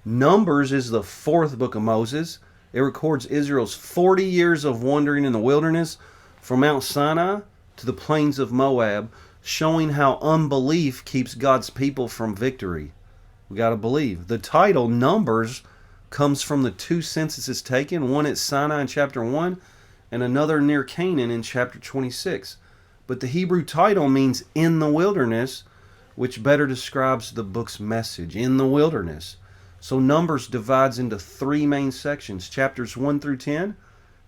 Numbers is the fourth book of Moses. It records Israel's 40 years of wandering in the wilderness from Mount Sinai to the plains of Moab, showing how unbelief keeps God's people from victory. We got to believe. The title, Numbers, comes from the two censuses taken, one at Sinai in chapter 1 and another near Canaan in chapter 26. But the Hebrew title means in the wilderness, which better describes the book's message, in the wilderness. So Numbers divides into three main sections. Chapters 1 through 10,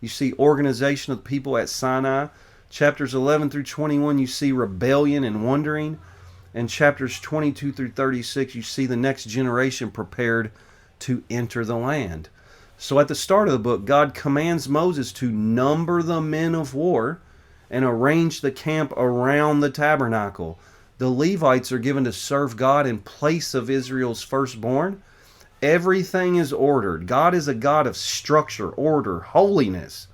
you see organization of the people at Sinai. Chapters 11 through 21, you see rebellion and wandering. And chapters 22 through 36, you see the next generation prepared to enter the land. So at the start of the book, God commands Moses to number the men of war and arrange the camp around the tabernacle. The Levites are given to serve God in place of Israel's firstborn. Everything is ordered. God is a God of structure, order, holiness.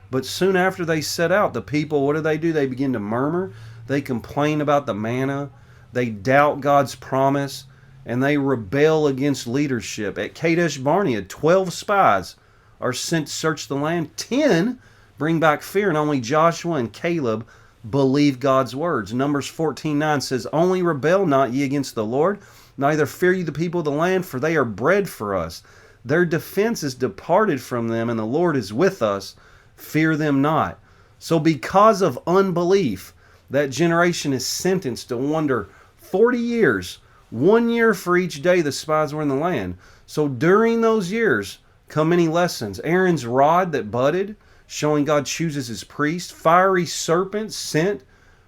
But soon after they set out, the people, what do? They begin to murmur. They complain about the manna. They doubt God's promise. And they rebel against leadership. At Kadesh Barnea, 12 spies are sent to search the land. 10 bring back fear, and only Joshua and Caleb believe God's words. Numbers 14:9 says, "Only rebel not ye against the Lord, neither fear ye the people of the land, for they are bread for us. Their defense is departed from them, and the Lord is with us. Fear them not." So because of unbelief, that generation is sentenced to wander 40 years, 1 year for each day the spies were in the land. So during those years come many lessons. Aaron's rod that budded, showing God chooses his priest. Fiery serpents sent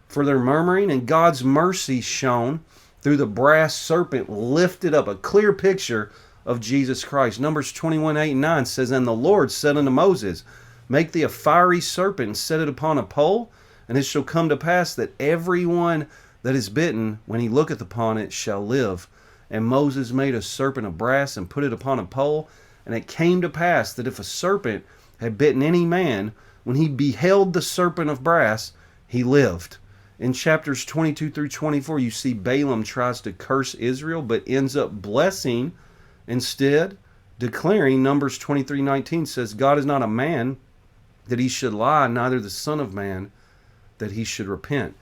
for their murmuring, and God's mercy shown through the brass serpent lifted up, a clear picture of Jesus Christ. Numbers 21:8-9 says, "And the Lord said unto Moses, Make thee a fiery serpent, and set it upon a pole, and it shall come to pass that every one that is bitten, when he looketh upon it, shall live. And Moses made a serpent of brass, and put it upon a pole. And it came to pass that if a serpent had bitten any man, when he beheld the serpent of brass, he lived." In chapters 22 through 24, you see Balaam tries to curse Israel, but ends up blessing instead, declaring. Numbers 23:19 says, "God is not a man that he should lie, neither the son of man that he should repent."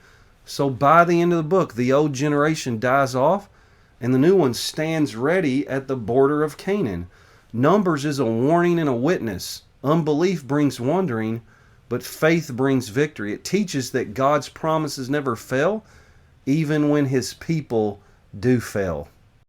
So by the end of the book, the old generation dies off, and the new one stands ready at the border of Canaan. Numbers is a warning and a witness. Unbelief brings wandering, but faith brings victory. It teaches that God's promises never fail, even when his people do fail.